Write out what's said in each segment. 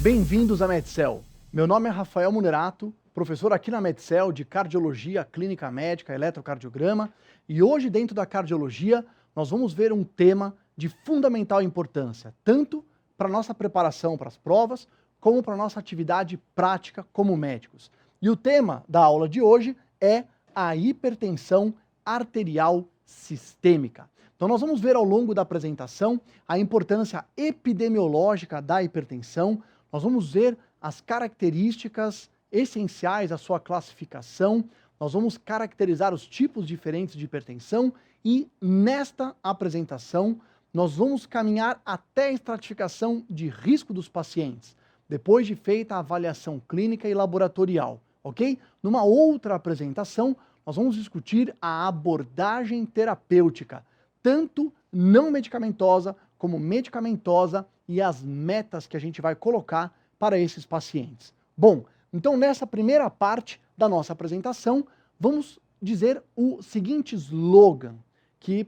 Bem-vindos à Medcel. Meu nome é Rafael Munerato, professor aqui na Medcel de Cardiologia, Clínica Médica, Eletrocardiograma, e hoje dentro da cardiologia nós vamos ver um tema de fundamental importância, tanto para a nossa preparação para as provas, como para a nossa atividade prática como médicos. E o tema da aula de hoje é a hipertensão arterial sistêmica. Então nós vamos ver ao longo da apresentação a importância epidemiológica da hipertensão, nós vamos ver as características essenciais da sua classificação, nós vamos caracterizar os tipos diferentes de hipertensão e nesta apresentação nós vamos caminhar até a estratificação de risco dos pacientes, depois de feita a avaliação clínica e laboratorial, ok? Numa outra apresentação nós vamos discutir a abordagem terapêutica, tanto não medicamentosa como medicamentosa e as metas que a gente vai colocar para esses pacientes. Bom, então nessa primeira parte da nossa apresentação, vamos dizer o seguinte slogan,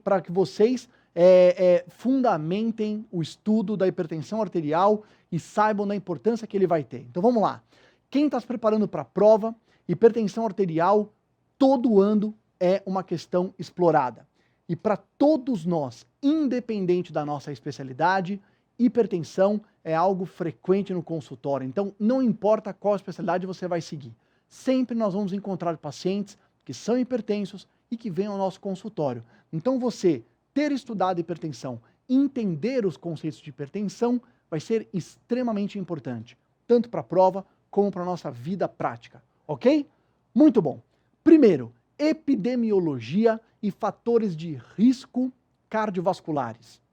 para que vocês fundamentem o estudo da hipertensão arterial e saibam da importância que ele vai ter. Então vamos lá. Quem está se preparando para a prova, hipertensão arterial todo ano é uma questão explorada. E para todos nós, independente da nossa especialidade, hipertensão é algo frequente no consultório. Então, não importa qual especialidade você vai seguir. Sempre nós vamos encontrar pacientes que são hipertensos e que vêm ao nosso consultório. Então, você ter estudado hipertensão, entender os conceitos de hipertensão, vai ser extremamente importante, tanto para a prova como para a nossa vida prática. Ok? Muito bom. Primeiro, epidemiologia e fatores de risco cardiovasculares.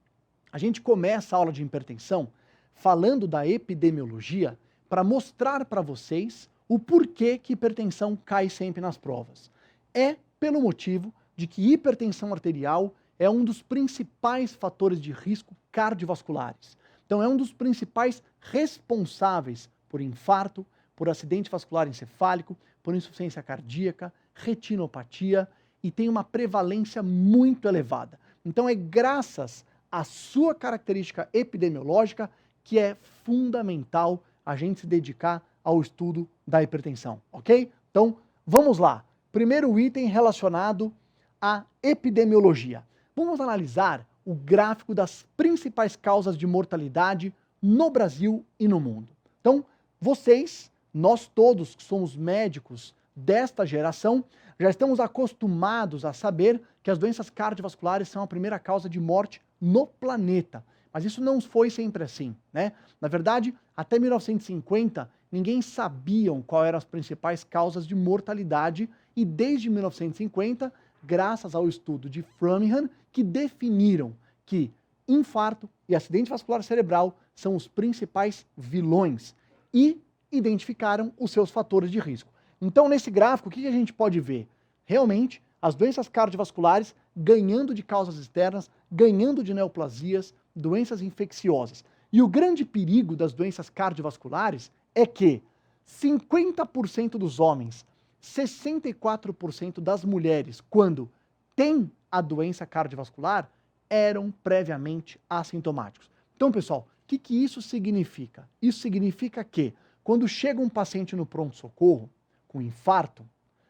A gente começa a aula de hipertensão falando da epidemiologia para mostrar para vocês o porquê que hipertensão cai sempre nas provas. É pelo motivo de que hipertensão arterial é um dos principais fatores de risco cardiovasculares. Então é um dos principais responsáveis por infarto, por acidente vascular encefálico, por insuficiência cardíaca, retinopatia e tem uma prevalência muito elevada. Então é graças à sua característica epidemiológica que é fundamental a gente se dedicar ao estudo da hipertensão, ok? Então vamos lá. Primeiro item relacionado à epidemiologia. Vamos analisar o gráfico das principais causas de mortalidade no Brasil e no mundo. Então vocês, nós todos que somos médicos desta geração, já estamos acostumados a saber que as doenças cardiovasculares são a primeira causa de morte no planeta. Mas isso não foi sempre assim, né? Na verdade, até 1950, ninguém sabia quais eram as principais causas de mortalidade e desde 1950, graças ao estudo de Framingham, que definiram que infarto e acidente vascular cerebral são os principais vilões e identificaram os seus fatores de risco. Então, nesse gráfico, o que a gente pode ver? Realmente, as doenças cardiovasculares ganhando de causas externas, ganhando de neoplasias, doenças infecciosas. E o grande perigo das doenças cardiovasculares é que 50% dos homens, 64% das mulheres, quando têm a doença cardiovascular, eram previamente assintomáticos. Então, pessoal, o que isso significa? Isso significa que, quando chega um paciente no pronto-socorro, com infarto,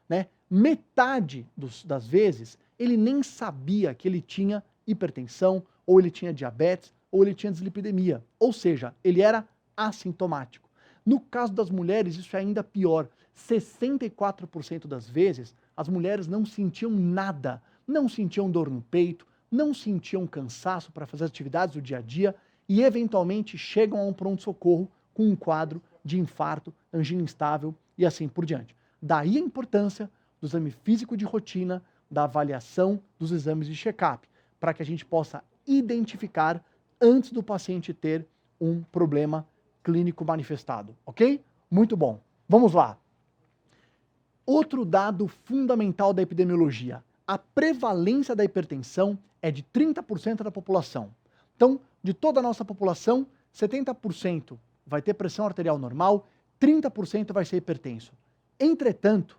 né, metade das vezes ele nem sabia que ele tinha hipertensão, ou ele tinha diabetes, ou ele tinha dislipidemia. Ou seja, ele era assintomático. No caso das mulheres, isso é ainda pior. 64% das vezes, as mulheres não sentiam nada. Não sentiam dor no peito, não sentiam cansaço para fazer as atividades do dia a dia e, eventualmente, chegam a um pronto-socorro com um quadro de infarto, angina instável e assim por diante. Daí a importância do exame físico de rotina, da avaliação dos exames de check-up, para que a gente possa identificar antes do paciente ter um problema clínico manifestado, ok? Muito bom. Vamos lá. Outro dado fundamental da epidemiologia. A prevalência da hipertensão é de 30% da população. Então, de toda a nossa população, 70% vai ter pressão arterial normal, 30% vai ser hipertenso. Entretanto,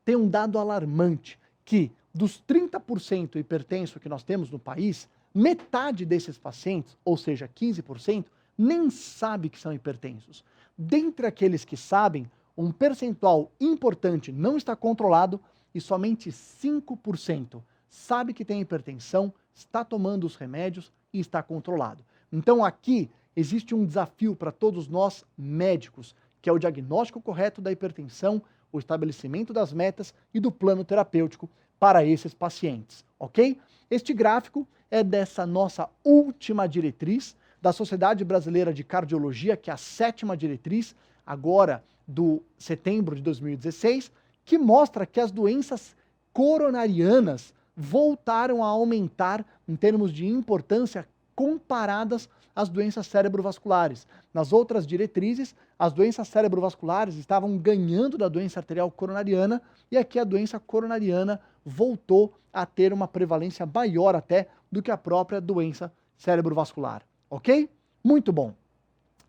tem um dado alarmante, que dos 30% hipertenso que nós temos no país, metade desses pacientes, ou seja, 15%, nem sabe que são hipertensos. Dentre aqueles que sabem, um percentual importante não está controlado e somente 5% sabe que tem hipertensão, está tomando os remédios e está controlado. Então aqui existe um desafio para todos nós médicos, que é o diagnóstico correto da hipertensão, o estabelecimento das metas e do plano terapêutico para esses pacientes, ok? Este gráfico é dessa nossa última diretriz da Sociedade Brasileira de Cardiologia, que é a 7ª diretriz, agora do setembro de 2016, que mostra que as doenças coronarianas voltaram a aumentar em termos de importância comparadas às doenças cerebrovasculares. Nas outras diretrizes, as doenças cerebrovasculares estavam ganhando da doença arterial coronariana e aqui a doença coronariana voltou a ter uma prevalência maior até do que a própria doença cerebrovascular, ok? Muito bom.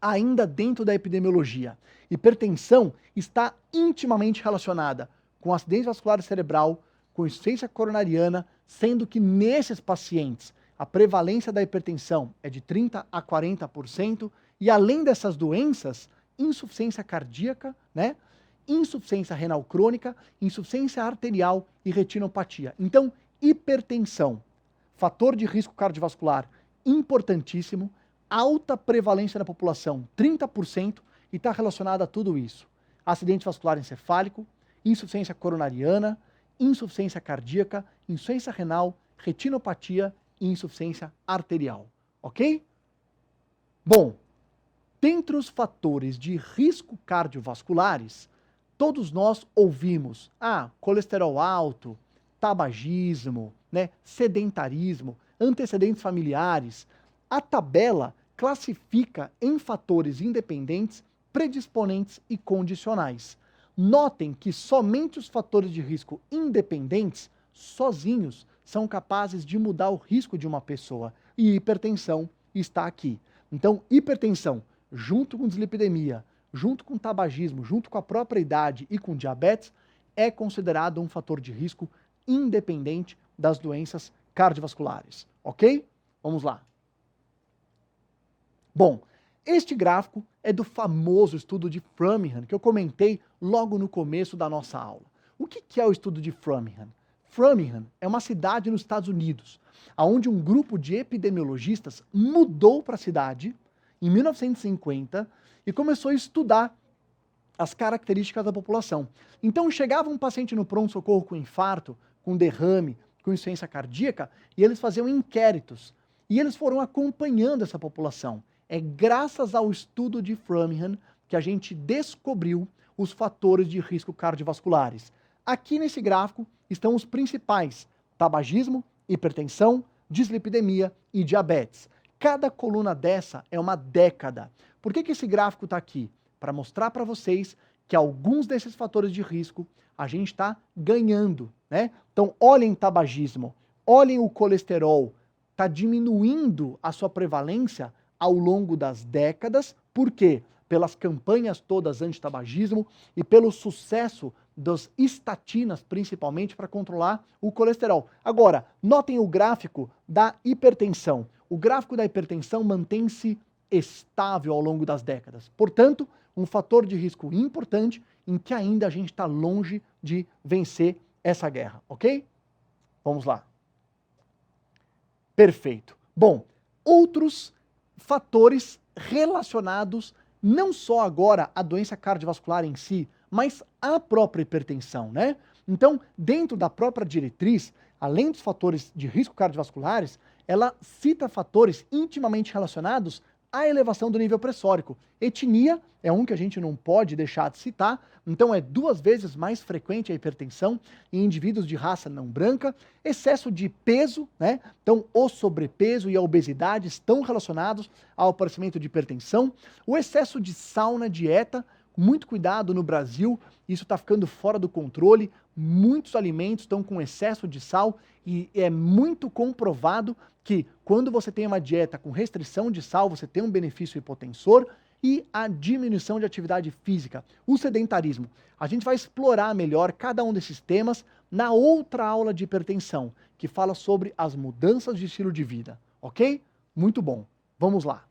Ainda dentro da epidemiologia, hipertensão está intimamente relacionada com acidente vascular cerebral, com insuficiência coronariana, sendo que nesses pacientes a prevalência da hipertensão é de 30% a 40%, e além dessas doenças, insuficiência cardíaca, né? Insuficiência renal crônica, insuficiência arterial e retinopatia. Então, hipertensão, fator de risco cardiovascular importantíssimo, alta prevalência na população, 30%, e está relacionada a tudo isso. Acidente vascular encefálico, insuficiência coronariana, insuficiência cardíaca, insuficiência renal, retinopatia e insuficiência arterial, ok? Bom, dentre os fatores de risco cardiovasculares, todos nós ouvimos, colesterol alto, tabagismo, né, sedentarismo, antecedentes familiares. A tabela classifica em fatores independentes, predisponentes e condicionais. Notem que somente os fatores de risco independentes, sozinhos, são capazes de mudar o risco de uma pessoa. E hipertensão está aqui. Então, hipertensão, junto com dislipidemia, junto com tabagismo, junto com a própria idade e com diabetes, é considerado um fator de risco independente das doenças cardiovasculares. Ok? Vamos lá. Bom, este gráfico é do famoso estudo de Framingham, que eu comentei logo no começo da nossa aula. O que é o estudo de Framingham? Framingham é uma cidade nos Estados Unidos, onde um grupo de epidemiologistas mudou para a cidade em 1950 e começou a estudar as características da população. Então chegava um paciente no pronto-socorro com infarto, com derrame, com insuficiência cardíaca, e eles faziam inquéritos. E eles foram acompanhando essa população. É graças ao estudo de Framingham que a gente descobriu os fatores de risco cardiovasculares. Aqui nesse gráfico estão os principais: tabagismo, hipertensão, dislipidemia e diabetes. Cada coluna dessa é uma década. Por que esse gráfico está aqui? Para mostrar para vocês que alguns desses fatores de risco a gente está ganhando, né? Então, olhem tabagismo, olhem o colesterol, está diminuindo a sua prevalência ao longo das décadas. Por quê? Pelas campanhas todas anti-tabagismo e pelo sucesso das estatinas, principalmente para controlar o colesterol. Agora, notem o gráfico da hipertensão. O gráfico da hipertensão mantém-se estável ao longo das décadas. Portanto, um fator de risco importante em que ainda a gente está longe de vencer essa guerra, ok? Vamos lá. Perfeito. Bom, outros fatores relacionados não só agora à doença cardiovascular em si, mas à própria hipertensão, né? Então, dentro da própria diretriz, além dos fatores de risco cardiovasculares, ela cita fatores intimamente relacionados à elevação do nível pressórico. Etnia é um que a gente não pode deixar de citar, então é 2 vezes mais frequente a hipertensão em indivíduos de raça não branca. Excesso de peso, né? Então o sobrepeso e a obesidade estão relacionados ao aparecimento de hipertensão. O excesso de sal na dieta, muito cuidado no Brasil, isso está ficando fora do controle. Muitos alimentos estão com excesso de sal e é muito comprovado que quando você tem uma dieta com restrição de sal, você tem um benefício hipotensor. E a diminuição de atividade física, o sedentarismo. A gente vai explorar melhor cada um desses temas na outra aula de hipertensão, que fala sobre as mudanças de estilo de vida, ok? Muito bom. Vamos lá.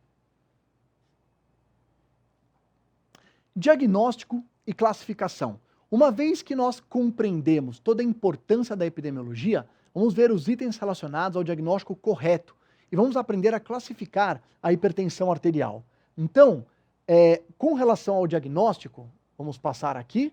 Diagnóstico e classificação. Uma vez que nós compreendemos toda a importância da epidemiologia, vamos ver os itens relacionados ao diagnóstico correto e vamos aprender a classificar a hipertensão arterial. Então, com relação ao diagnóstico, vamos passar aqui,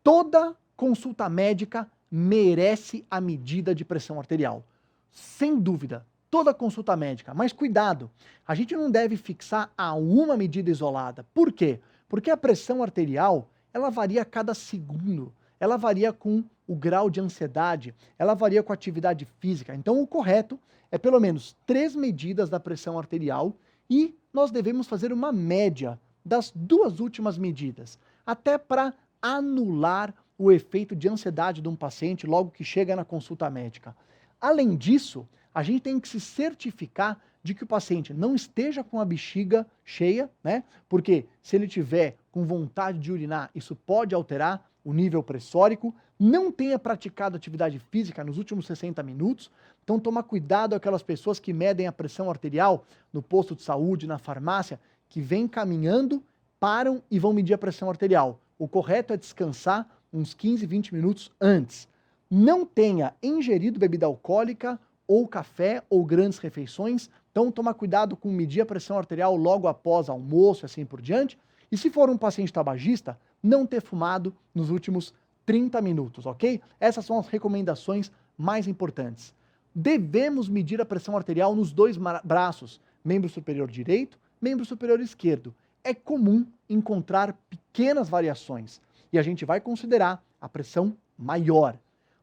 toda consulta médica merece a medida de pressão arterial. Sem dúvida, toda consulta médica. Mas cuidado, a gente não deve fixar a uma medida isolada. Por quê? Porque a pressão arterial, ela varia a cada segundo. Ela varia com o grau de ansiedade, ela varia com a atividade física. Então o correto é pelo menos 3 medidas da pressão arterial e nós devemos fazer uma média das 2 últimas medidas, até para anular o efeito de ansiedade de um paciente logo que chega na consulta médica. Além disso, a gente tem que se certificar de que o paciente não esteja com a bexiga cheia, né? Porque se ele tiver com vontade de urinar, isso pode alterar o nível pressórico, não tenha praticado atividade física nos últimos 60 minutos, então toma cuidado aquelas pessoas que medem a pressão arterial no posto de saúde, na farmácia, que vêm caminhando, param e vão medir a pressão arterial. O correto é descansar uns 15, 20 minutos antes. Não tenha ingerido bebida alcoólica ou café ou grandes refeições, então toma cuidado com medir a pressão arterial logo após almoço e assim por diante. E se for um paciente tabagista, não ter fumado nos últimos 30 minutos, ok? Essas são as recomendações mais importantes. Devemos medir a pressão arterial nos 2 braços, membro superior direito, membro superior esquerdo. É comum encontrar pequenas variações e a gente vai considerar a pressão maior.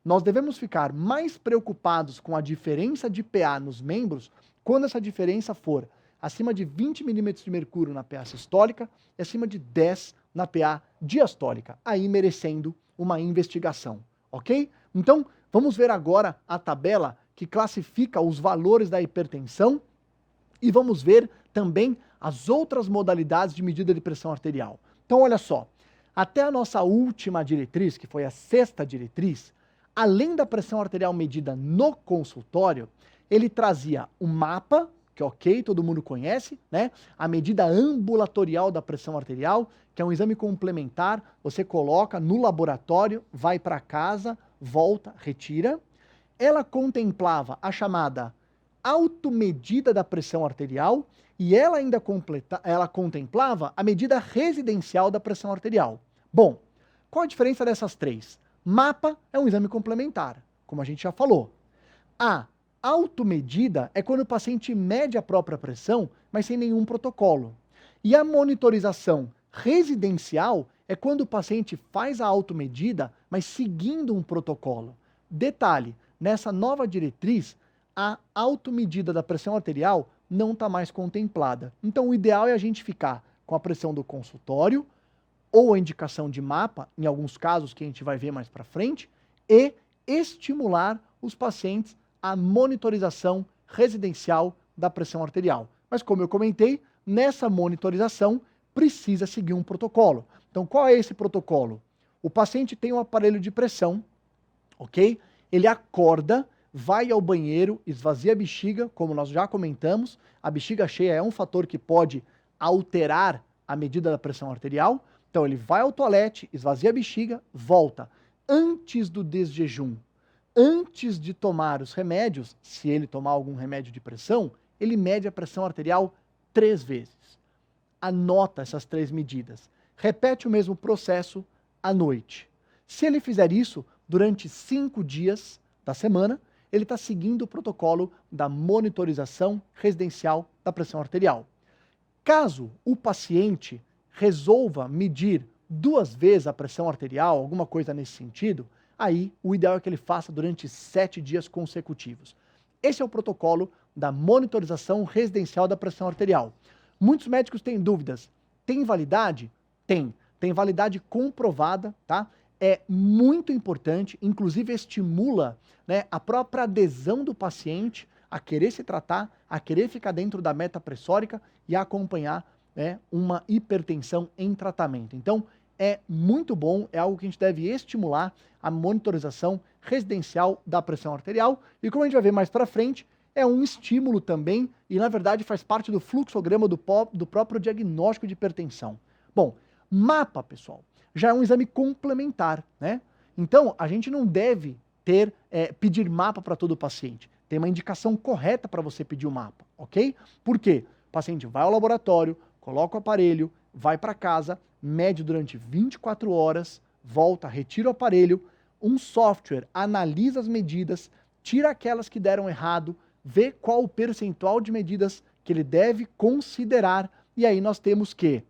Nós devemos ficar mais preocupados com a diferença de PA nos membros quando essa diferença for acima de 20 milímetros de mercúrio na PA sistólica e acima de 10 na PA diastólica, aí merecendo uma investigação, ok? Então, vamos ver agora a tabela que classifica os valores da hipertensão e vamos ver também as outras modalidades de medida de pressão arterial. Então, olha só, até a nossa última diretriz, que foi a 6ª diretriz, além da pressão arterial medida no consultório, ele trazia um mapa, que ok, todo mundo conhece, né? A medida ambulatorial da pressão arterial, que é um exame complementar, você coloca no laboratório, vai para casa, volta, retira. Ela contemplava a chamada automedida da pressão arterial e ela ainda contemplava a medida residencial da pressão arterial. Bom, qual a diferença dessas 3? Mapa é um exame complementar, como a gente já falou. A automedida é quando o paciente mede a própria pressão, mas sem nenhum protocolo. E a monitorização residencial é quando o paciente faz a automedida, mas seguindo um protocolo. Detalhe, nessa nova diretriz, a automedida da pressão arterial não está mais contemplada. Então o ideal é a gente ficar com a pressão do consultório, ou a indicação de mapa, em alguns casos que a gente vai ver mais para frente, e estimular os pacientes à monitorização residencial da pressão arterial. Mas como eu comentei, nessa monitorização precisa seguir um protocolo. Então qual é esse protocolo? O paciente tem um aparelho de pressão, ok? Ele acorda, vai ao banheiro, esvazia a bexiga, como nós já comentamos, a bexiga cheia é um fator que pode alterar a medida da pressão arterial. Então ele vai ao toalete, esvazia a bexiga, volta. Antes do desjejum, antes de tomar os remédios, se ele tomar algum remédio de pressão, ele mede a pressão arterial 3 vezes. Anota essas 3 medidas. Repete o mesmo processo à noite. Se ele fizer isso durante 5 dias da semana, ele está seguindo o protocolo da monitorização residencial da pressão arterial. Caso o paciente resolva medir 2 vezes a pressão arterial, alguma coisa nesse sentido, aí o ideal é que ele faça durante 7 dias consecutivos. Esse é o protocolo da monitorização residencial da pressão arterial. Muitos médicos têm dúvidas. Tem validade? Tem. Tem validade comprovada, tá? É muito importante, inclusive estimula, né, a própria adesão do paciente a querer se tratar, a querer ficar dentro da meta pressórica e a acompanhar, né, uma hipertensão em tratamento. Então, é muito bom, é algo que a gente deve estimular a monitorização residencial da pressão arterial e, como a gente vai ver mais para frente, é um estímulo também e, na verdade, faz parte do fluxograma do próprio diagnóstico de hipertensão. Bom, Mapa, pessoal, já é um exame complementar, né? Então, a gente não deve pedir mapa para todo paciente. Tem uma indicação correta para você pedir o mapa, ok? Por quê? O paciente vai ao laboratório, coloca o aparelho, vai para casa, mede durante 24 horas, volta, retira o aparelho, um software analisa as medidas, tira aquelas que deram errado, vê qual o percentual de medidas que ele deve considerar, e aí nós temos que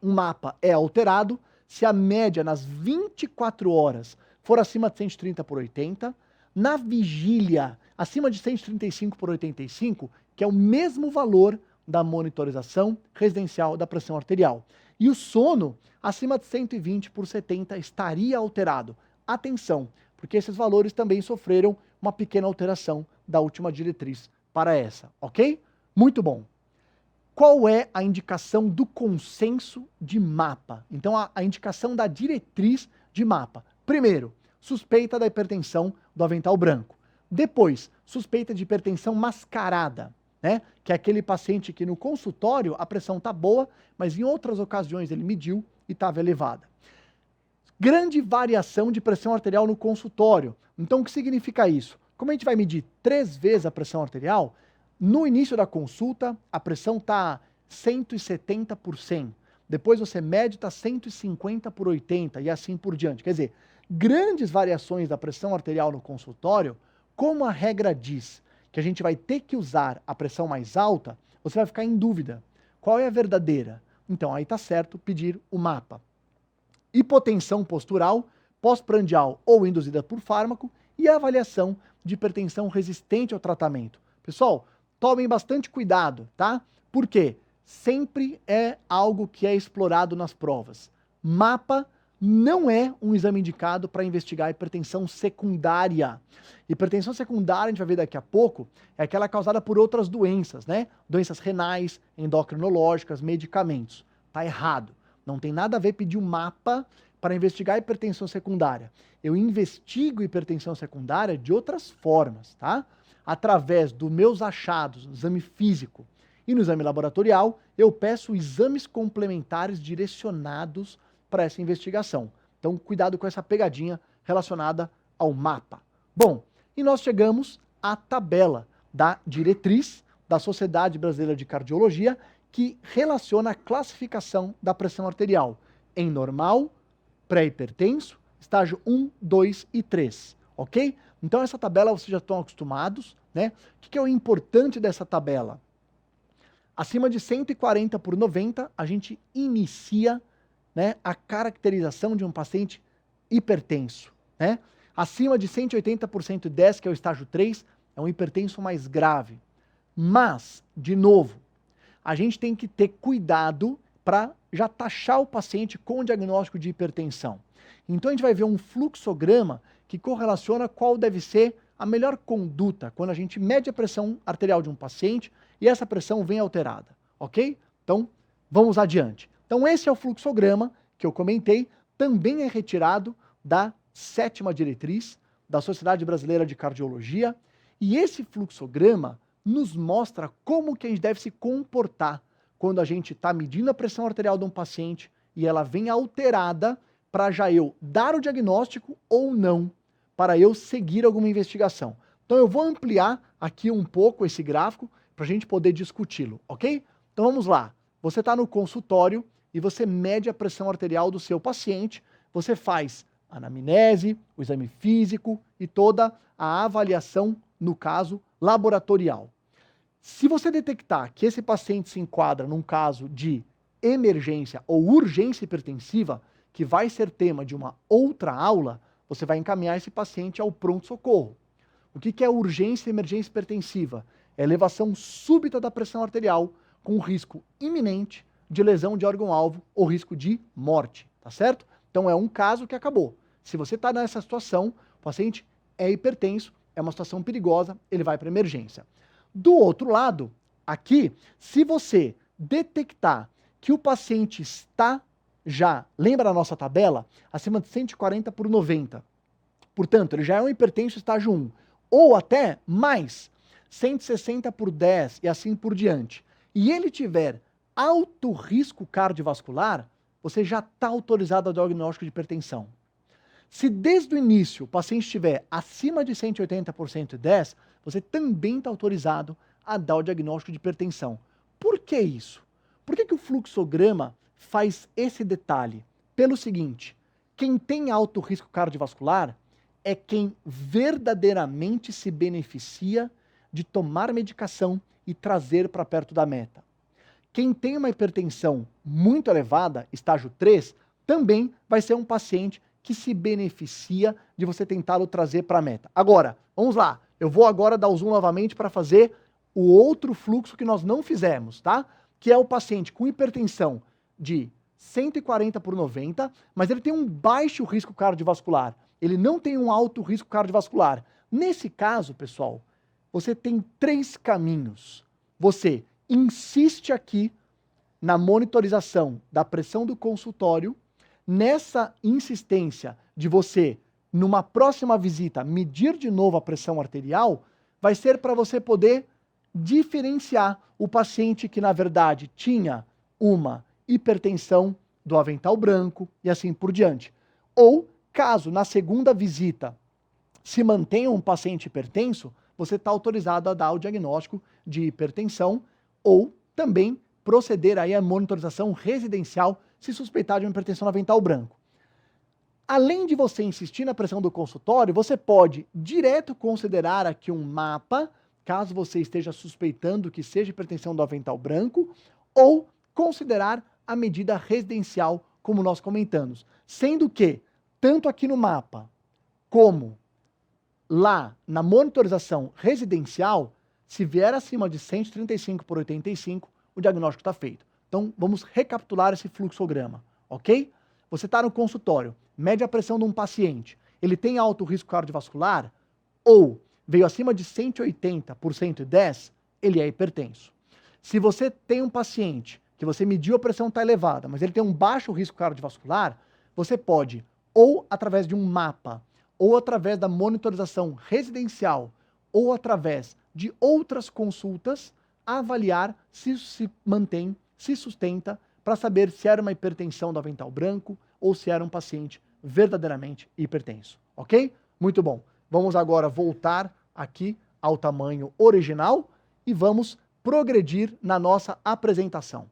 um mapa é alterado se a média nas 24 horas for acima de 130/80, na vigília acima de 135/85, que é o mesmo valor da monitorização residencial da pressão arterial. E o sono acima de 120/70 estaria alterado. Atenção, porque esses valores também sofreram uma pequena alteração da última diretriz para essa, ok? Muito bom. Qual é a indicação do consenso de mapa? Então, a indicação da diretriz de mapa. Primeiro, suspeita da hipertensão do avental branco. Depois, suspeita de hipertensão mascarada, né? Que é aquele paciente que no consultório a pressão está boa, mas em outras ocasiões ele mediu e estava elevada. Grande variação de pressão arterial no consultório. Então, o que significa isso? Como a gente vai medir 3 vezes a pressão arterial, no início da consulta, a pressão está 170%. Depois você mede, está 150/80 e assim por diante. Quer dizer, grandes variações da pressão arterial no consultório, como a regra diz que a gente vai ter que usar a pressão mais alta, você vai ficar em dúvida. Qual é a verdadeira? Então, aí está certo pedir o mapa. Hipotensão postural, pós-prandial ou induzida por fármaco e a avaliação de hipertensão resistente ao tratamento. Pessoal, tomem bastante cuidado, tá? Porque sempre é algo que é explorado nas provas. Mapa não é um exame indicado para investigar hipertensão secundária. Hipertensão secundária, a gente vai ver daqui a pouco, é aquela causada por outras doenças, né? Doenças renais, endocrinológicas, medicamentos. Tá errado. Não tem nada a ver pedir um mapa para investigar hipertensão secundária. Eu investigo hipertensão secundária de outras formas, tá? Através dos meus achados no exame físico e no exame laboratorial, eu peço exames complementares direcionados para essa investigação. Então, cuidado com essa pegadinha relacionada ao mapa. Bom, e nós chegamos à tabela da diretriz da Sociedade Brasileira de Cardiologia, que relaciona a classificação da pressão arterial em normal, pré-hipertenso, estágio 1, 2 e 3, ok? Então essa tabela vocês já estão acostumados, né? O que é o importante dessa tabela? Acima de 140/90, a gente inicia, né, a caracterização de um paciente hipertenso, né? Acima de 180/110, que é o estágio 3, é um hipertenso mais grave. Mas, de novo, a gente tem que ter cuidado para já taxar o paciente com o diagnóstico de hipertensão. Então a gente vai ver um fluxograma que correlaciona qual deve ser a melhor conduta quando a gente mede a pressão arterial de um paciente e essa pressão vem alterada, ok? Então, vamos adiante. Então esse é o fluxograma que eu comentei, também é retirado da 7ª diretriz da Sociedade Brasileira de Cardiologia, e esse fluxograma nos mostra como que a gente deve se comportar quando a gente está medindo a pressão arterial de um paciente e ela vem alterada para já eu dar o diagnóstico ou não, para eu seguir alguma investigação. Então eu vou ampliar aqui um pouco esse gráfico para a gente poder discuti-lo, ok? Então vamos lá. Você está no consultório e você mede a pressão arterial do seu paciente, você faz a anamnese, o exame físico e toda a avaliação, no caso, laboratorial. Se você detectar que esse paciente se enquadra num caso de emergência ou urgência hipertensiva, que vai ser tema de uma outra aula, você vai encaminhar esse paciente ao pronto-socorro. O que é urgência e emergência hipertensiva? É elevação súbita da pressão arterial com risco iminente de lesão de órgão-alvo ou risco de morte, tá certo? Então é um caso que acabou. Se você está nessa situação, o paciente é hipertenso, é uma situação perigosa, ele vai para emergência. Do outro lado, aqui, se você detectar que o paciente está já, lembra da nossa tabela? Acima de 140/90. Portanto, ele já é um hipertenso estágio 1. Ou até mais, 160/10 e assim por diante. E ele tiver alto risco cardiovascular, você já está autorizado ao diagnóstico de hipertensão. Se desde o início o paciente estiver acima de 180 por 110, você também está autorizado a dar o diagnóstico de hipertensão. Por que isso? Por que o fluxograma faz esse detalhe? Pelo seguinte, quem tem alto risco cardiovascular é quem verdadeiramente se beneficia de tomar medicação e trazer para perto da meta. Quem tem uma hipertensão muito elevada, estágio 3, também vai ser um paciente que se beneficia de você tentá-lo trazer para a meta. Agora, vamos lá. Eu vou agora dar o zoom novamente para fazer o outro fluxo que nós não fizemos, tá? Que é o paciente com hipertensão de 140 por 90, mas ele tem um baixo risco cardiovascular. Ele não tem um alto risco cardiovascular. Nesse caso, pessoal, você tem 3 caminhos. Você insiste aqui na monitorização da pressão do consultório, nessa insistência de você, numa próxima visita, medir de novo a pressão arterial, vai ser para você poder diferenciar o paciente que, na verdade, tinha uma hipertensão do avental branco e assim por diante. Ou, caso na segunda visita se mantenha um paciente hipertenso, você está autorizado a dar o diagnóstico de hipertensão ou também proceder aí à monitorização residencial se suspeitar de uma hipertensão no avental branco. Além de você insistir na pressão do consultório, você pode direto considerar aqui um mapa, caso você esteja suspeitando que seja hipertensão do avental branco, ou considerar a medida residencial, como nós comentamos. Sendo que, tanto aqui no mapa, como lá na monitorização residencial, se vier acima de 135 por 85, o diagnóstico está feito. Então, vamos recapitular esse fluxograma, ok? Você está no consultório, mede a pressão de um paciente, ele tem alto risco cardiovascular ou veio acima de 180 por 110, ele é hipertenso. Se você tem um paciente que você mediu a pressão está elevada, mas ele tem um baixo risco cardiovascular, você pode, ou através de um mapa, ou através da monitorização residencial, ou através de outras consultas, avaliar se isso se mantém, se sustenta, para saber se era uma hipertensão do avental branco ou se era um paciente verdadeiramente hipertenso, ok? Muito bom. Vamos agora voltar aqui ao tamanho original e vamos progredir na nossa apresentação.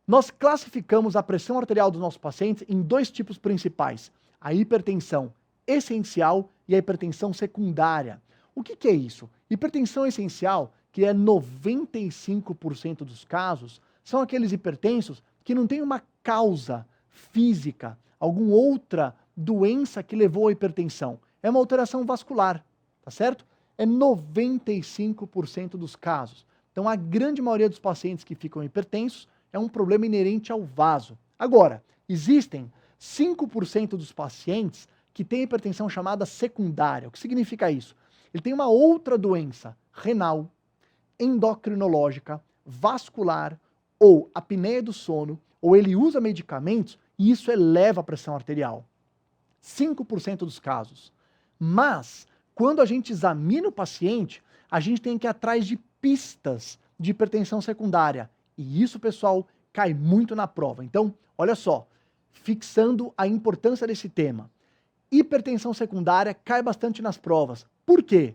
Nós classificamos a pressão arterial dos nossos pacientes em 2 tipos principais, a hipertensão essencial e a hipertensão secundária. O que é isso? Hipertensão essencial, que é 95% dos casos, são aqueles hipertensos que não têm uma causa física, alguma outra doença que levou à hipertensão. É uma alteração vascular, tá certo? É 95% dos casos. Então, a grande maioria dos pacientes que ficam hipertensos é um problema inerente ao vaso. Agora, existem 5% dos pacientes que têm hipertensão chamada secundária. O que significa isso? Ele tem uma outra doença renal, endocrinológica, vascular ou apneia do sono, ou ele usa medicamentos e isso eleva a pressão arterial. 5% dos casos. Mas, quando a gente examina o paciente, a gente tem que ir atrás de pistas de hipertensão secundária. E isso, pessoal, cai muito na prova. Então, olha só, fixando a importância desse tema. Hipertensão secundária cai bastante nas provas. Por quê?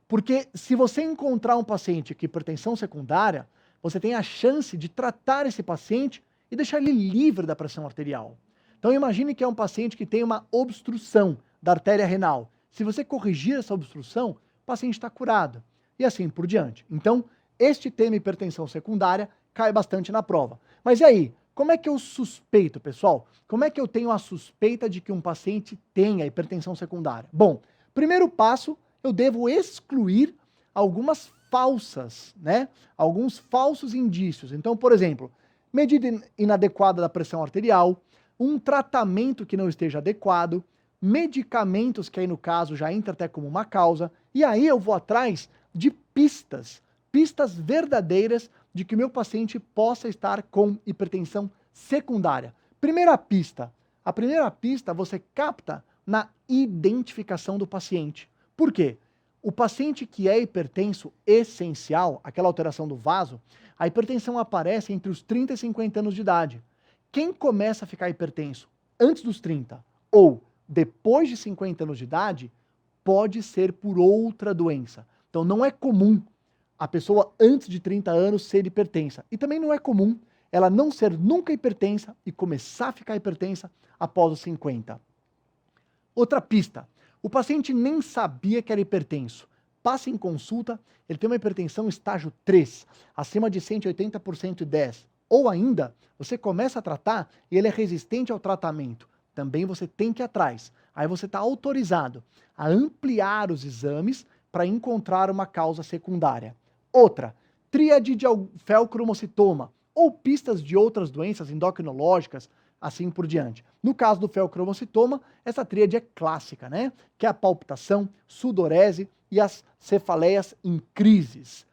Porque se você encontrar um paciente com hipertensão secundária, você tem a chance de tratar esse paciente e deixar ele livre da pressão arterial. Então imagine que é um paciente que tem uma obstrução da artéria renal. Se você corrigir essa obstrução, o paciente está curado. E assim por diante. Então, este tema hipertensão secundária cai bastante na prova. Mas e aí? Como é que eu suspeito, pessoal? Como é que eu tenho a suspeita de que um paciente tenha hipertensão secundária? Bom, primeiro passo, eu devo excluir algumas falsas, né? Alguns falsos indícios. Então, por exemplo, medida inadequada da pressão arterial, um tratamento que não esteja adequado, medicamentos que aí no caso já entra até como uma causa, e aí eu vou atrás de pistas verdadeiras de que o meu paciente possa estar com hipertensão secundária. A primeira pista você capta na identificação do paciente. Por quê? O paciente que é hipertenso essencial, aquela alteração do vaso, a hipertensão aparece entre os 30 e 50 anos de idade. Quem começa a ficar hipertenso antes dos 30 ou depois de 50 anos de idade, pode ser por outra doença. Então não é comum a pessoa antes de 30 anos ser hipertensa. E também não é comum ela não ser nunca hipertensa e começar a ficar hipertensa após os 50. Outra pista, o paciente nem sabia que era hipertenso. Passa em consulta, ele tem uma hipertensão estágio 3, acima de 180 por 110. Ou ainda, você começa a tratar e ele é resistente ao tratamento. Também você tem que ir atrás. Aí você está autorizado a ampliar os exames para encontrar uma causa secundária. Outra, tríade de feocromocitoma ou pistas de outras doenças endocrinológicas, assim por diante. No caso do feocromocitoma, essa tríade é clássica, né? Que é a palpitação, sudorese e as cefaleias em crises.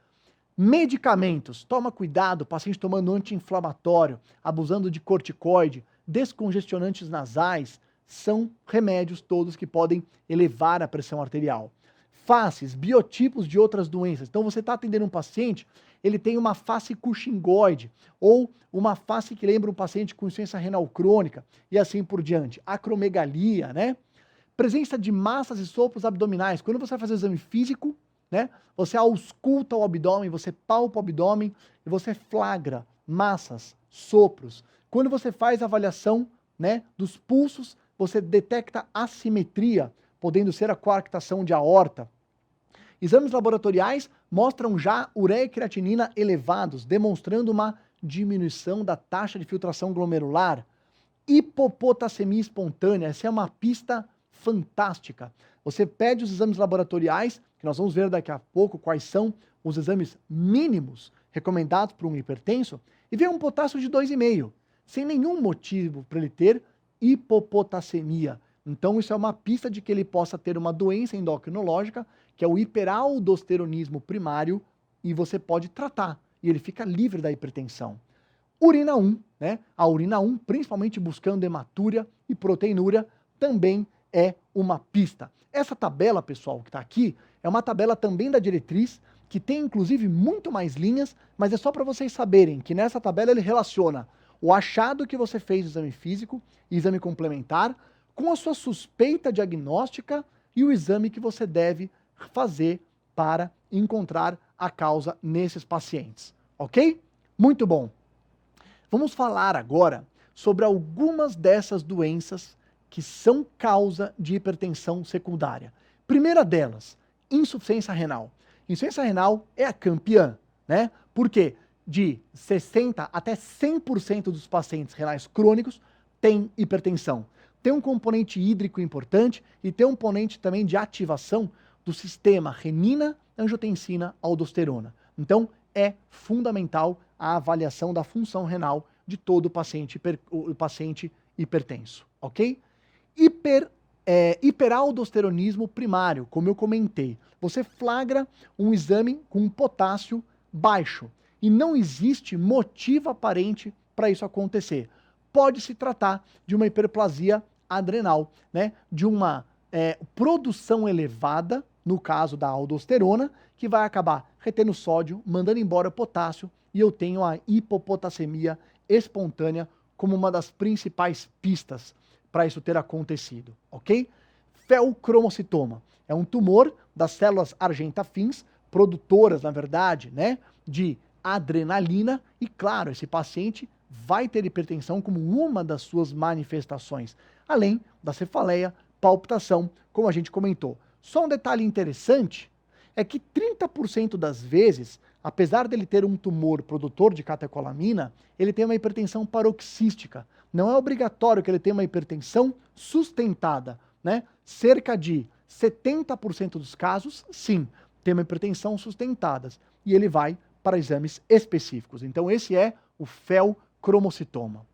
Medicamentos, toma cuidado, paciente tomando anti-inflamatório, abusando de corticoide, descongestionantes nasais, são remédios todos que podem elevar a pressão arterial. Faces, biotipos de outras doenças. Então você está atendendo um paciente, ele tem uma face cushingoide ou uma face que lembra um paciente com insuficiência renal crônica e assim por diante. Acromegalia, né? Presença de massas e sopros abdominais. Quando você vai fazer o exame físico, né? Você ausculta o abdômen, você palpa o abdômen e você flagra massas, sopros. Quando você faz a avaliação, né, dos pulsos, você detecta assimetria, podendo ser a coarctação de aorta. Exames laboratoriais mostram já ureia e creatinina elevados, demonstrando uma diminuição da taxa de filtração glomerular. Hipopotassemia espontânea, essa é uma pista fantástica. Você pede os exames laboratoriais, que nós vamos ver daqui a pouco quais são os exames mínimos recomendados para um hipertenso, e vê um potássio de 2,5, sem nenhum motivo para ele ter hipopotassemia. Então isso é uma pista de que ele possa ter uma doença endocrinológica, que é o hiperaldosteronismo primário, e você pode tratar, e ele fica livre da hipertensão. Urina 1, né? A urina 1, principalmente buscando hematúria e proteinúria, também é uma pista. Essa tabela, pessoal, que está aqui, é uma tabela também da diretriz, que tem inclusive muito mais linhas, mas é só para vocês saberem que nessa tabela ele relaciona o achado que você fez no exame físico e exame complementar com a sua suspeita diagnóstica e o exame que você deve fazer para encontrar a causa nesses pacientes, ok? Muito bom. Vamos falar agora sobre algumas dessas doenças que são causa de hipertensão secundária. Primeira delas, insuficiência renal. Insuficiência renal é a campeã, né? Porque de 60 até 100% dos pacientes renais crônicos têm hipertensão. Tem um componente hídrico importante e tem um componente também de ativação do sistema renina, angiotensina, aldosterona. Então, é fundamental a avaliação da função renal de todo o paciente hipertenso, ok? Hiperaldosteronismo primário, como eu comentei. Você flagra um exame com um potássio baixo e não existe motivo aparente para isso acontecer. Pode se tratar de uma hiperplasia adrenal, né? De uma produção elevada, no caso da aldosterona, que vai acabar retendo sódio, mandando embora potássio, e eu tenho a hipopotassemia espontânea como uma das principais pistas para isso ter acontecido, ok? Feocromocitoma é um tumor das células argentafins, produtoras, na verdade, né, de adrenalina, e claro, esse paciente vai ter hipertensão como uma das suas manifestações, além da cefaleia, palpitação, como a gente comentou. Só um detalhe interessante é que 30% das vezes, apesar dele ter um tumor produtor de catecolamina, ele tem uma hipertensão paroxística. Não é obrigatório que ele tenha uma hipertensão sustentada, né? Cerca de 70% dos casos, sim, tem uma hipertensão sustentada. E ele vai para exames específicos. Então esse é o feocromocitoma.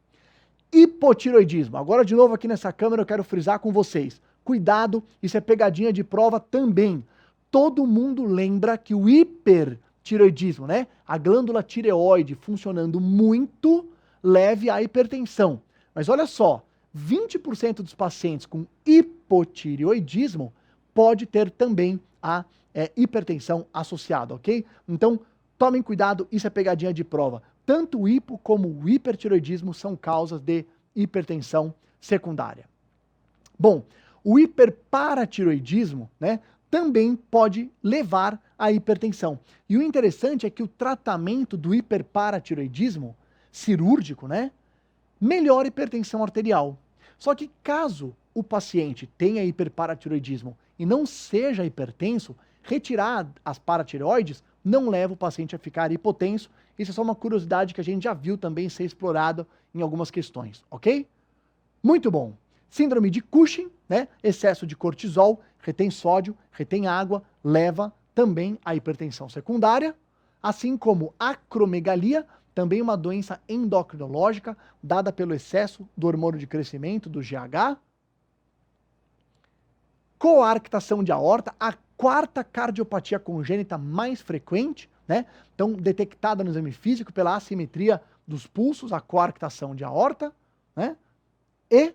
Hipotiroidismo. Agora de novo aqui nessa câmera eu quero frisar com vocês. Cuidado, isso é pegadinha de prova também. Todo mundo lembra que o hipertiroidismo, né? A glândula tireoide funcionando muito leve à hipertensão. Mas olha só, 20% dos pacientes com hipotireoidismo pode ter também a hipertensão associada, ok? Então, tomem cuidado, isso é pegadinha de prova. tanto o hipo como o hipertireoidismo são causas de hipertensão secundária. Bom, o hiperparatireoidismo, né, também pode levar à hipertensão. E o interessante é que o tratamento do hiperparatireoidismo cirúrgico, né, melhora a hipertensão arterial. Só que caso o paciente tenha hiperparatireoidismo e não seja hipertenso, retirar as paratireoides não leva o paciente a ficar hipotenso. Isso é só uma curiosidade que a gente já viu também ser explorada em algumas questões, ok? Muito bom. Síndrome de Cushing, né? Excesso de cortisol, retém sódio, retém água, leva também à hipertensão secundária, assim como acromegalia, também uma doença endocrinológica dada pelo excesso do hormônio de crescimento, do GH. Coarctação de aorta, a quarta cardiopatia congênita mais frequente, né? Então, detectada no exame físico pela assimetria dos pulsos, a coarctação de aorta, né? E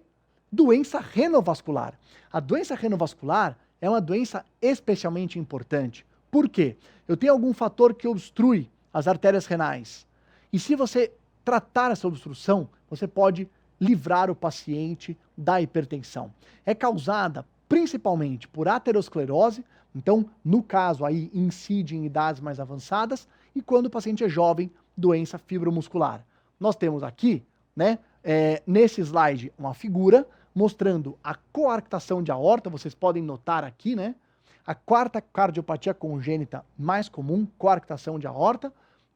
doença renovascular. A doença renovascular é uma doença especialmente importante. Por quê? Eu tenho algum fator que obstrui as artérias renais. E se você tratar essa obstrução, você pode livrar o paciente da hipertensão. É causada principalmente por aterosclerose, então, no caso aí, incide em idades mais avançadas, e quando o paciente é jovem, doença fibromuscular. Nós temos aqui, né, nesse slide, uma figura mostrando a coarctação de aorta, vocês podem notar aqui, né, a quarta cardiopatia congênita mais comum, coarctação de aorta,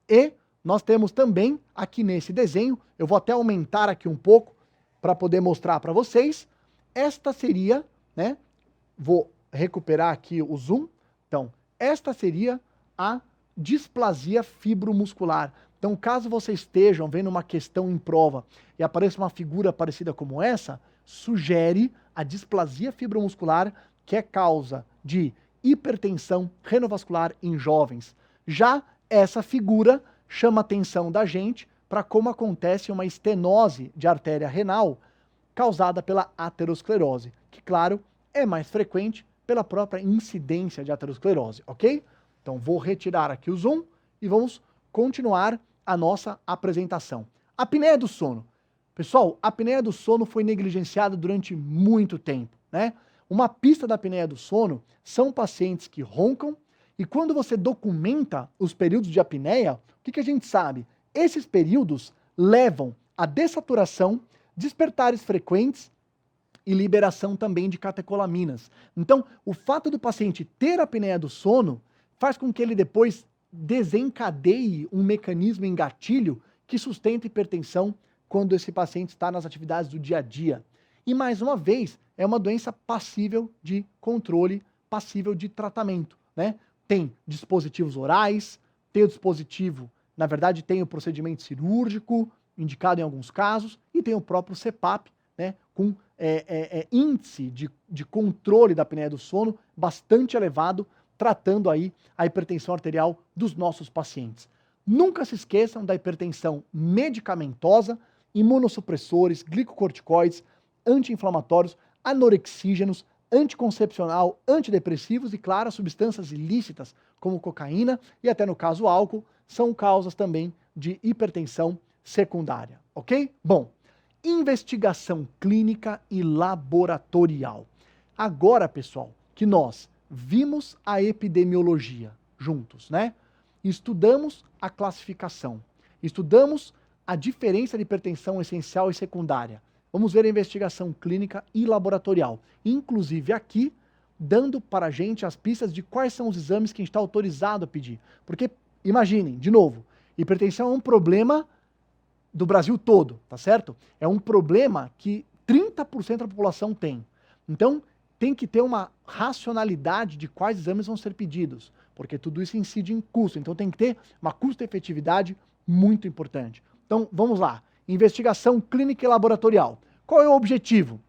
e nós temos também aqui nesse desenho, eu vou até aumentar aqui um pouco para poder mostrar para vocês, esta seria, né, vou recuperar aqui o zoom, então, esta seria a displasia fibromuscular. Então, caso vocês estejam vendo uma questão em prova e apareça uma figura parecida como essa, sugere a displasia fibromuscular, que é causa de hipertensão renovascular em jovens. Já essa figura chama a atenção da gente para como acontece uma estenose de artéria renal causada pela aterosclerose, que, claro, é mais frequente pela própria incidência de aterosclerose, ok? Então, vou retirar aqui o zoom e vamos continuar a nossa apresentação. Apneia do sono. Pessoal, a apneia do sono foi negligenciada durante muito tempo, né? Uma pista da apneia do sono são pacientes que roncam e quando você documenta os períodos de apneia, o que a gente sabe? Esses períodos levam a dessaturação, despertares frequentes e liberação também de catecolaminas. Então, o fato do paciente ter apneia do sono faz com que ele depois desencadeie um mecanismo em gatilho que sustenta hipertensão quando esse paciente está nas atividades do dia a dia. E mais uma vez, é uma doença passível de controle, passível de tratamento, né? Tem dispositivos orais, tem o dispositivo, na verdade tem o procedimento cirúrgico, indicado em alguns casos, e tem o próprio CPAP, né, com índice de controle da apneia do sono bastante elevado, tratando aí a hipertensão arterial dos nossos pacientes. Nunca se esqueçam da hipertensão medicamentosa, imunossupressores, glicocorticoides, anti-inflamatórios, anorexígenos, anticoncepcional, antidepressivos e, claro, substâncias ilícitas como cocaína e até no caso álcool, são causas também de hipertensão secundária, ok? Bom, investigação clínica e laboratorial. Agora, pessoal, que nós vimos a epidemiologia juntos, né? Estudamos a classificação, estudamos a diferença de hipertensão essencial e secundária. Vamos ver a investigação clínica e laboratorial, inclusive aqui, dando para a gente as pistas de quais são os exames que a gente está autorizado a pedir. Porque, imaginem, de novo, hipertensão é um problema do Brasil todo, tá certo? É um problema que 30% da população tem. Então, tem que ter uma racionalidade de quais exames vão ser pedidos, porque tudo isso incide em custo. Então, tem que ter uma custo-efetividade muito importante. Então, vamos lá. Investigação clínica e laboratorial. Qual é o objetivo?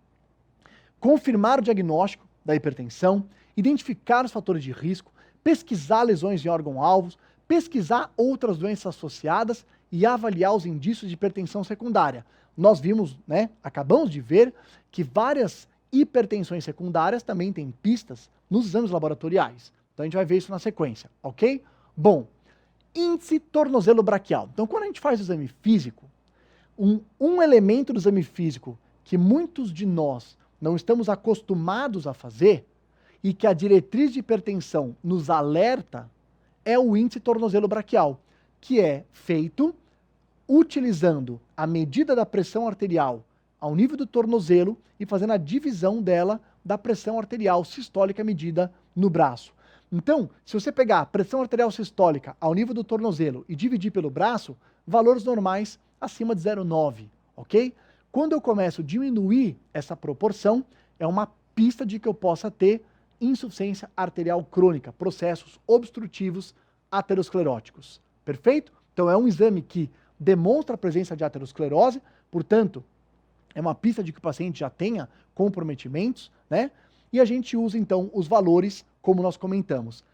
Confirmar o diagnóstico da hipertensão, identificar os fatores de risco, pesquisar lesões em órgão-alvos, pesquisar outras doenças associadas e avaliar os indícios de hipertensão secundária. Nós vimos, né, acabamos de ver que várias hipertensões secundárias também têm pistas nos exames laboratoriais. Então a gente vai ver isso na sequência, ok? Bom, Índice tornozelo braquial. Então, quando a gente faz o exame físico, um elemento do exame físico que muitos de nós não estamos acostumados a fazer e que a diretriz de hipertensão nos alerta é o índice tornozelo braquial, que é feito utilizando a medida da pressão arterial ao nível do tornozelo e fazendo a divisão dela da pressão arterial sistólica medida no braço. Então, se você pegar a pressão arterial sistólica ao nível do tornozelo e dividir pelo braço, valores normais acima de 0,9, ok? Quando eu começo a diminuir essa proporção, é uma pista de que eu possa ter insuficiência arterial crônica, processos obstrutivos ateroscleróticos. Perfeito? Então é um exame que demonstra a presença de aterosclerose, portanto, é uma pista de que o paciente já tenha comprometimentos, né? E a gente usa então os valores como nós comentamos.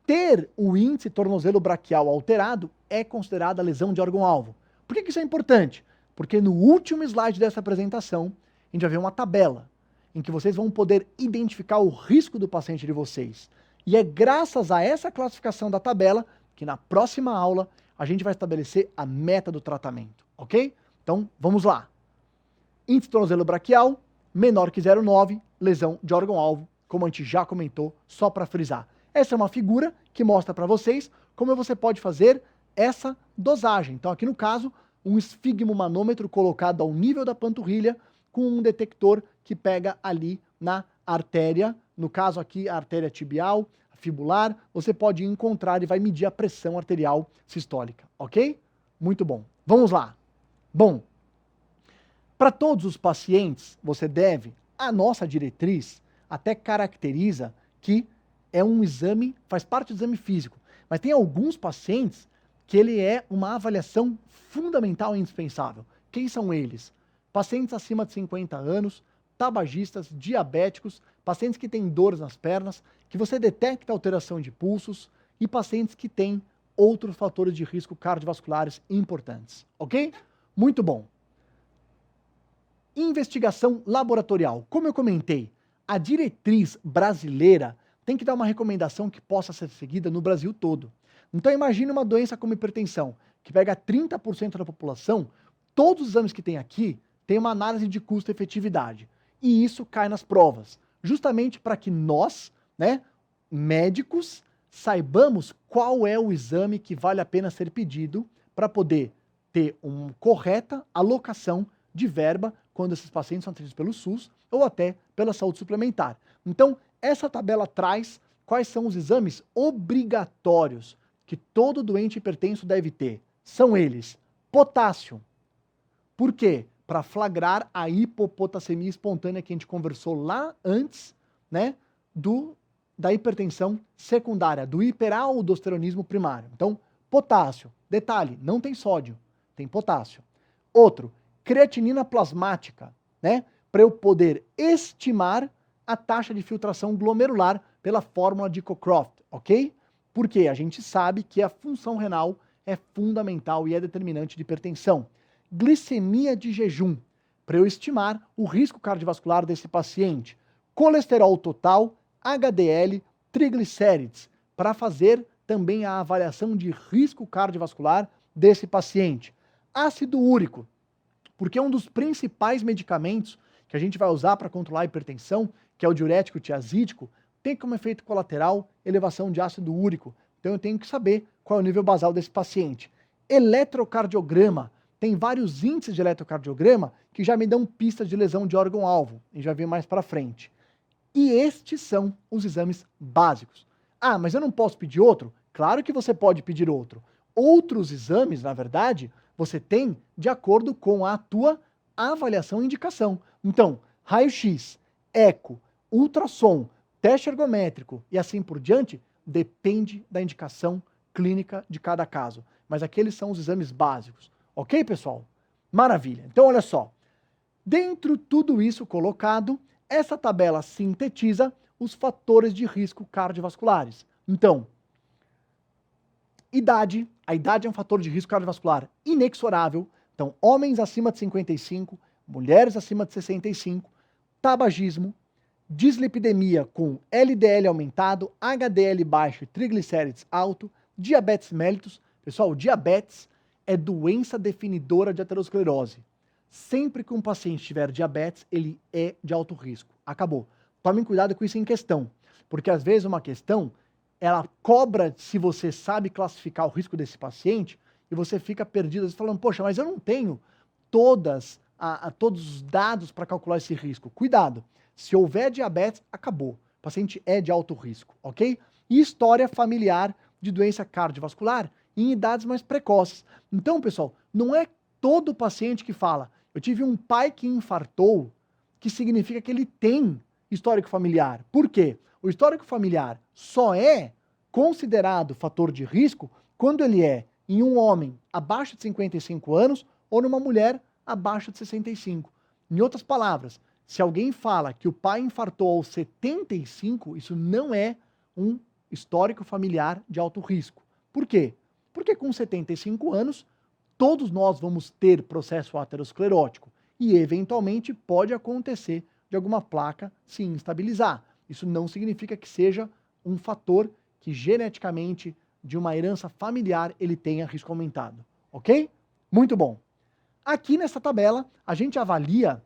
Ter o índice tornozelo braquial alterado é considerada lesão de órgão-alvo. Por que isso é importante? Porque no último slide dessa apresentação, a gente vai ver uma tabela em que vocês vão poder identificar o risco do paciente de vocês. E é graças a essa classificação da tabela que na próxima aula a gente vai estabelecer a meta do tratamento, ok? Então, vamos lá. Índice tornozelo braquial, menor que 0,9, lesão de órgão-alvo, como a gente já comentou, só para frisar. Essa é uma figura que mostra para vocês como você pode fazer essa dosagem. Então, aqui no caso, um esfigmomanômetro colocado ao nível da panturrilha com um detector que pega ali na artéria, no caso aqui a artéria tibial, a fibular, você pode encontrar e vai medir a pressão arterial sistólica, ok? Muito bom. Vamos lá. Bom, para todos os pacientes, você deve, a nossa diretriz até caracteriza que é um exame, faz parte do exame físico, mas tem alguns pacientes que ele é uma avaliação fundamental e indispensável. Quem são eles? Pacientes acima de 50 anos, tabagistas, diabéticos, pacientes que têm dores nas pernas, que você detecta alteração de pulsos e pacientes que têm outros fatores de risco cardiovasculares importantes, ok? Muito bom. Investigação laboratorial. Como eu comentei, a diretriz brasileira tem que dar uma recomendação que possa ser seguida no Brasil todo. Então imagine uma doença como hipertensão, que pega 30% da população, todos os exames que tem aqui têm uma análise de custo-efetividade. E isso cai nas provas, justamente para que nós, né, médicos, saibamos qual é o exame que vale a pena ser pedido para poder ter uma correta alocação de verba quando esses pacientes são atendidos pelo SUS ou até pela saúde suplementar. Então, essa tabela traz quais são os exames obrigatórios que todo doente hipertenso deve ter. São eles: potássio. Por quê? Para flagrar a hipopotassemia espontânea que a gente conversou lá antes, né, da hipertensão secundária, do hiperaldosteronismo primário. Então, potássio. Detalhe, não tem sódio, tem potássio. Outro, creatinina plasmática, né, para eu poder estimar a taxa de filtração glomerular pela fórmula de Cockcroft, ok? Porque a gente sabe que a função renal é fundamental e é determinante de hipertensão. Glicemia de jejum, para eu estimar o risco cardiovascular desse paciente. Colesterol total, HDL, triglicérides, para fazer também a avaliação de risco cardiovascular desse paciente. Ácido úrico, porque um dos principais medicamentos que a gente vai usar para controlar a hipertensão, que é o diurético tiazídico, tem como efeito colateral elevação de ácido úrico. Então eu tenho que saber qual é o nível basal desse paciente. Eletrocardiograma, tem vários índices de eletrocardiograma que já me dão pistas de lesão de órgão-alvo, e já vi mais para frente. E estes são os exames básicos. Ah, mas eu não posso pedir outro? Claro que você pode pedir outro. Outros exames, na verdade, você tem de acordo com a tua avaliação e indicação. Então, raio-x, eco, ultrassom, teste ergométrico e assim por diante, depende da indicação clínica de cada caso. Mas aqueles são os exames básicos. Ok, pessoal? Maravilha. Então, olha só. Dentro de tudo isso colocado, essa tabela sintetiza os fatores de risco cardiovasculares. Então, idade. A idade é um fator de risco cardiovascular inexorável. Então, homens acima de 55, mulheres acima de 65, tabagismo, dislipidemia com LDL aumentado, HDL baixo e triglicérides alto, diabetes mellitus. Pessoal, diabetes é doença definidora de aterosclerose. Sempre que um paciente tiver diabetes, ele é de alto risco. Acabou. Tomem cuidado com isso em questão, porque às vezes uma questão, ela cobra se você sabe classificar o risco desse paciente e você fica perdido falando, poxa, mas eu não tenho todos os dados para calcular esse risco. Cuidado, se houver diabetes, acabou. O paciente é de alto risco, ok? E história familiar de doença cardiovascular em idades mais precoces. Então, pessoal, não é todo paciente que fala, eu tive um pai que infartou, que significa que ele tem histórico familiar. Por quê? O histórico familiar só é considerado fator de risco quando ele é em um homem abaixo de 55 anos ou numa mulher abaixo de 65. Em outras palavras, se alguém fala que o pai infartou aos 75, isso não é um histórico familiar de alto risco. Por quê? Porque com 75 anos, todos nós vamos ter processo aterosclerótico e eventualmente pode acontecer de alguma placa se instabilizar. Isso não significa que seja um fator que geneticamente, de uma herança familiar, ele tenha risco aumentado, ok? Muito bom. Aqui nessa tabela, a gente avalia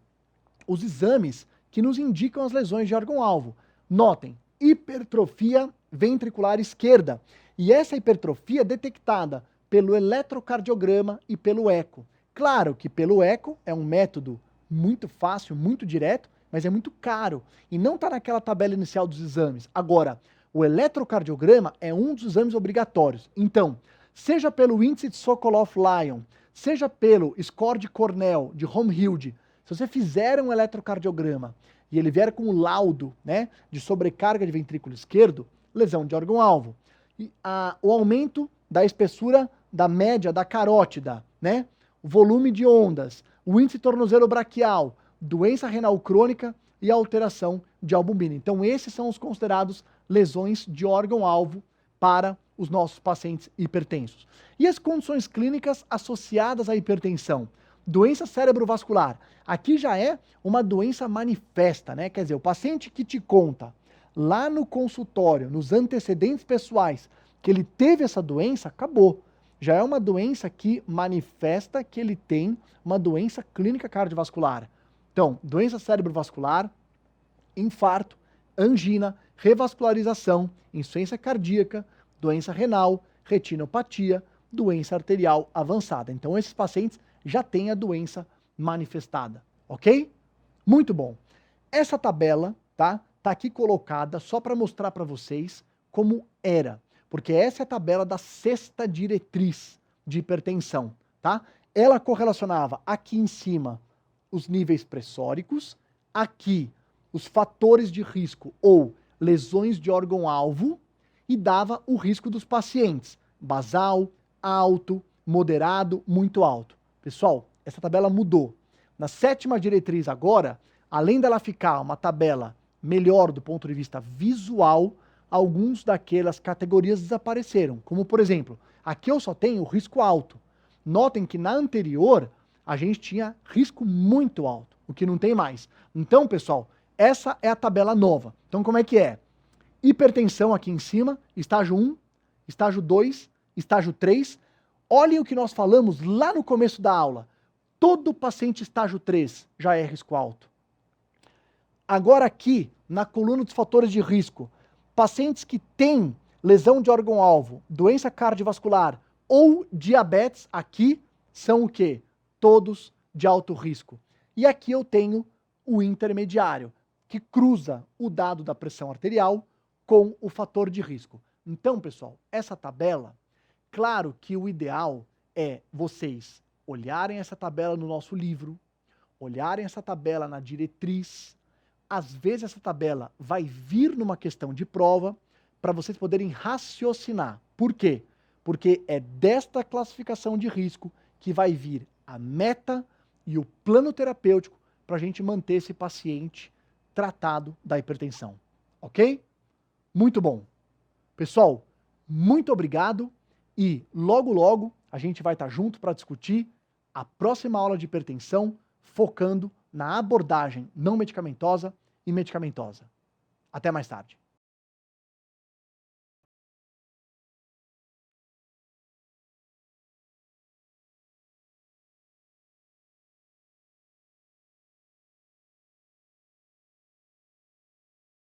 os exames que nos indicam as lesões de órgão-alvo. Notem, hipertrofia ventricular esquerda. E essa hipertrofia é detectada pelo eletrocardiograma e pelo eco. Claro que pelo eco é um método muito fácil, muito direto, mas é muito caro e não está naquela tabela inicial dos exames. Agora, o eletrocardiograma é um dos exames obrigatórios. Então, seja pelo índice de Sokolov-Lyon, seja pelo score de Cornell, de Holmhild, se você fizer um eletrocardiograma e ele vier com o laudo, né, de sobrecarga de ventrículo esquerdo, lesão de órgão-alvo. E o aumento da espessura da média da carótida, né, o volume de ondas, o índice tornozelo-braquial, doença renal crônica e alteração de albumina. Então esses são os considerados lesões de órgão-alvo para os nossos pacientes hipertensos. E as condições clínicas associadas à hipertensão? Doença cerebrovascular. Aqui já é uma doença manifesta, né? Quer dizer, o paciente que te conta lá no consultório, nos antecedentes pessoais, que ele teve essa doença, acabou. Já é uma doença que manifesta que ele tem uma doença clínica cardiovascular. Então, doença cerebrovascular, infarto, angina, revascularização, insuficiência cardíaca, doença renal, retinopatia, doença arterial avançada. Então, esses pacientes já têm a doença manifestada, ok? Muito bom. Essa tabela, tá aqui colocada só para mostrar para vocês como era, porque essa é a tabela da sexta diretriz de hipertensão, tá? Ela correlacionava aqui em cima os níveis pressóricos, aqui os fatores de risco ou lesões de órgão-alvo e dava o risco dos pacientes, basal, alto, moderado, muito alto. Pessoal, essa tabela mudou. Na sétima diretriz agora, além dela ficar uma tabela melhor do ponto de vista visual, alguns daquelas categorias desapareceram. Como, por exemplo, aqui eu só tenho risco alto. Notem que na anterior, a gente tinha risco muito alto, o que não tem mais. Então, pessoal, essa é a tabela nova. Então, como é que é? Hipertensão aqui em cima, estágio 1, estágio 2, estágio 3. Olhem o que nós falamos lá no começo da aula. Todo paciente estágio 3 já é risco alto. Agora aqui, na coluna dos fatores de risco, pacientes que têm lesão de órgão-alvo, doença cardiovascular ou diabetes, aqui são o quê? Todos de alto risco. E aqui eu tenho o intermediário, que cruza o dado da pressão arterial com o fator de risco. Então, pessoal, essa tabela, claro que o ideal é vocês olharem essa tabela no nosso livro, olharem essa tabela na diretriz. Às vezes essa tabela vai vir numa questão de prova para vocês poderem raciocinar. Por quê? Porque é desta classificação de risco que vai vir a meta e o plano terapêutico para a gente manter esse paciente tratado da hipertensão. Ok? Muito bom. Pessoal, muito obrigado e logo logo a gente vai estar junto para discutir a próxima aula de hipertensão, focando na abordagem não medicamentosa e medicamentosa. Até mais tarde.